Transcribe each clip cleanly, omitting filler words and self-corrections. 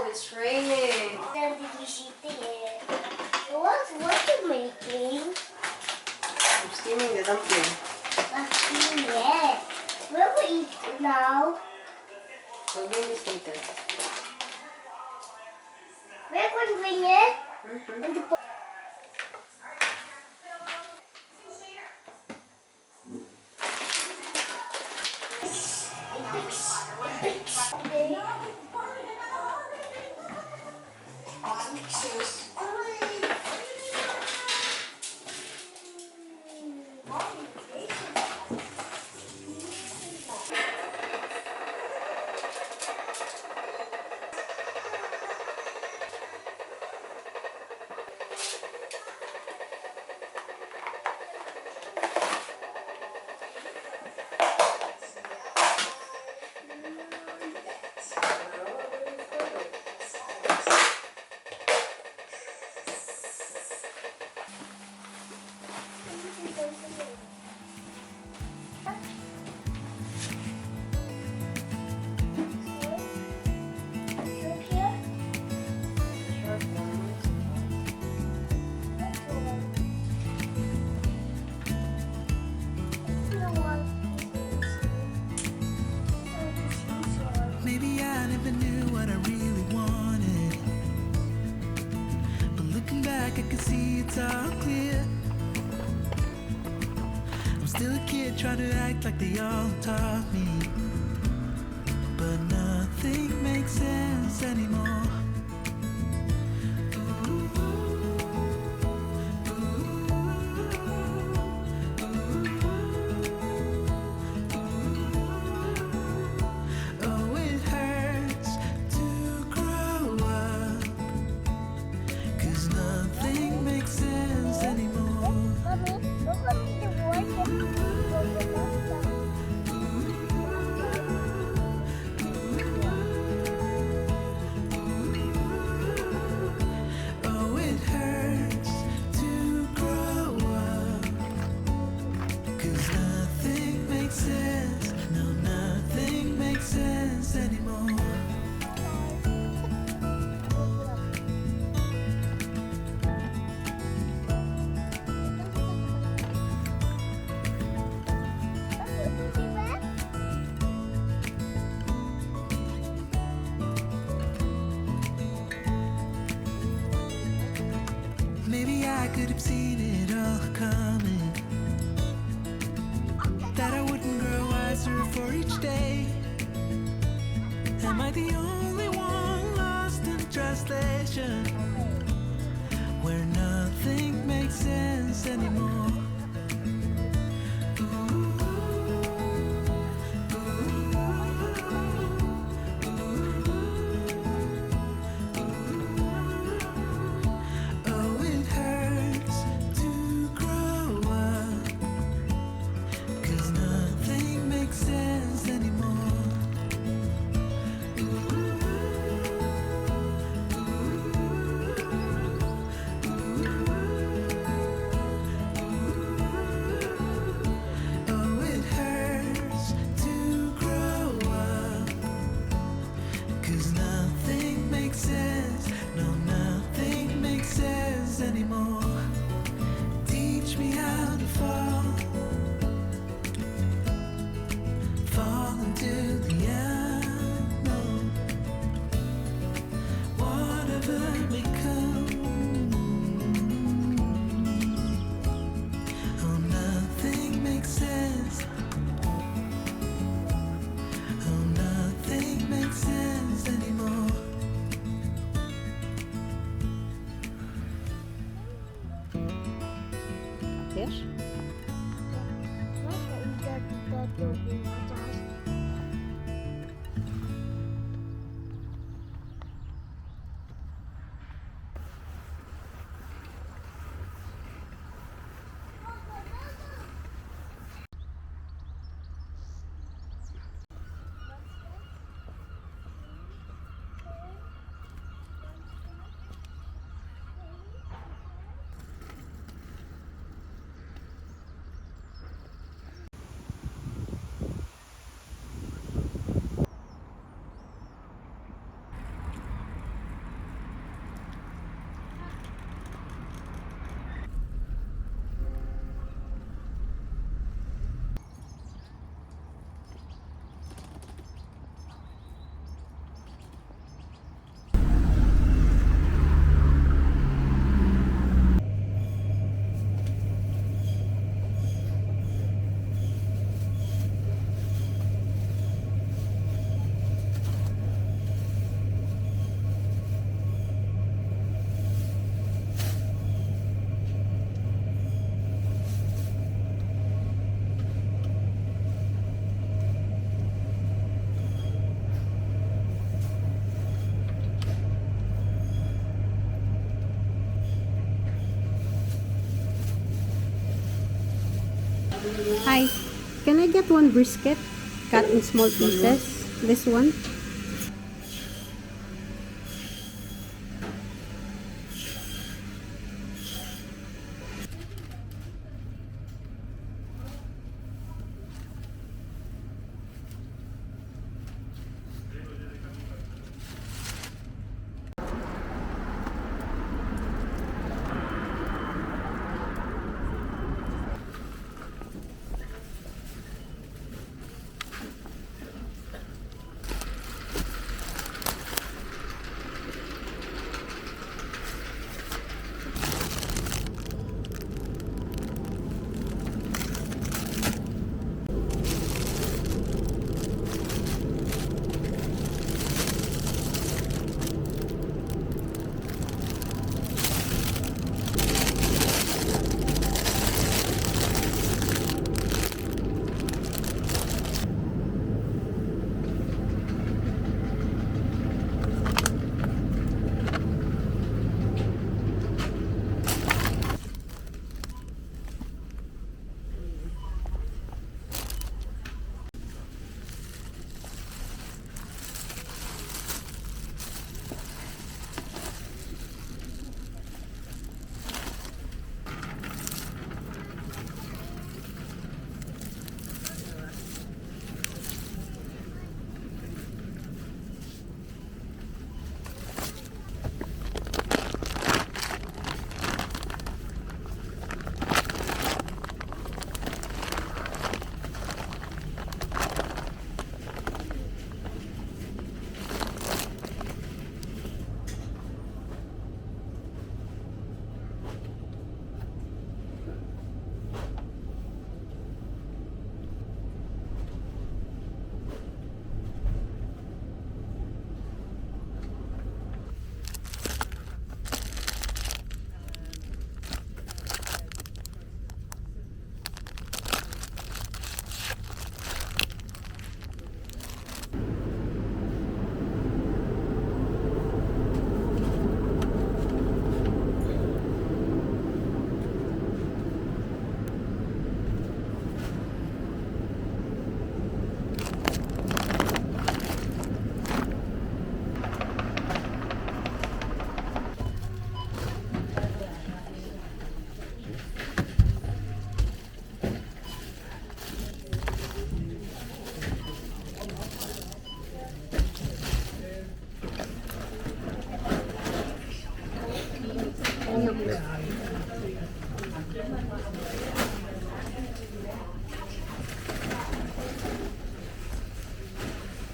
It's raining. What are you making? I'm steaming the dumpling. Yeah. Where will eat now? We'll bring this later. We're going to bring it. Mm-hmm. Maybe I never knew what I really wanted, but looking back I can see it's all clear. I'm still a kid trying to act like they all taught me, but nothing makes sense anymore. Oh, it hurts to grow up, 'cause nothing makes sense anymore. Mommy, look at the boy. Oh, it hurts to grow up, 'cause nothing makes sense. No, nothing makes sense anymore. Maybe I could have seen it all coming, that I wouldn't grow wiser for each day. Am I the only one lost in translation, where nothing makes sense anymore? Oh, it hurts to grow up, 'cause nothing makes sense anymore. Hi. Can I get one brisket cut in small pieces? This one?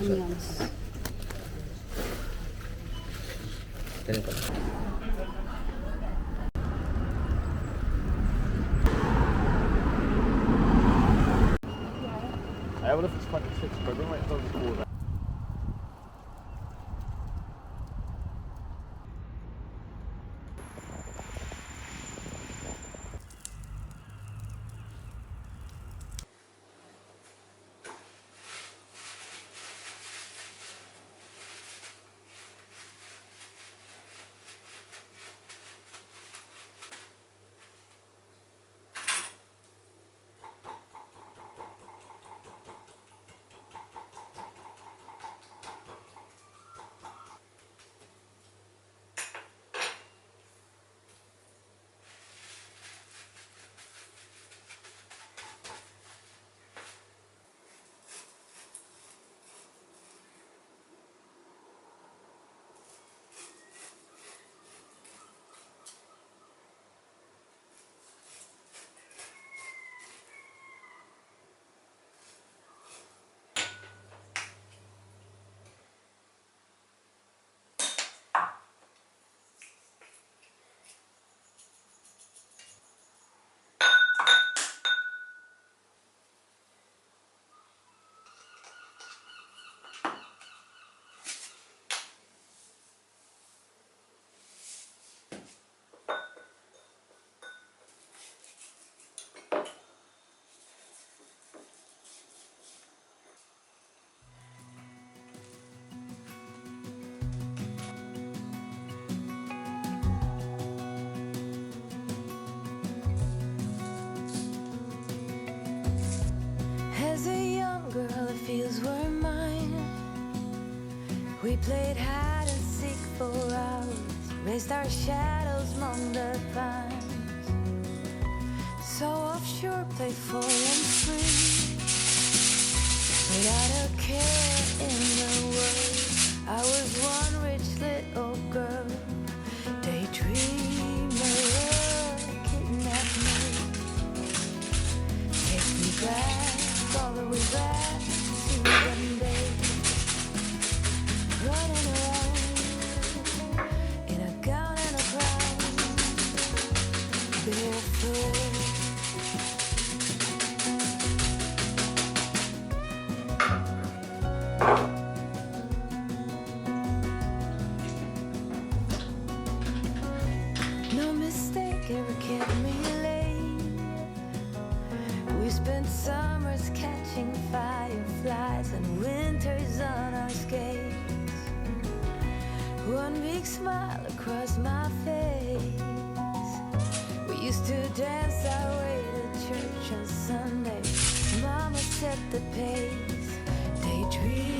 Onions. I wonder if it's 26, but I don't like it doesn't go that. We played hide and seek for hours, raised our shadows among the pines. So offshore, playful and free, without a care in the world. I was one rich little girl, daydreamer, kidnap me, take me back, all the way back to them days, running around in a gown and a crown, barefoot. No mistake ever kept me late. We spent summers catching fireflies and winters on our skates. One big smile across my face. We used to dance our way to church on Sunday. Mama set the pace. Daydream.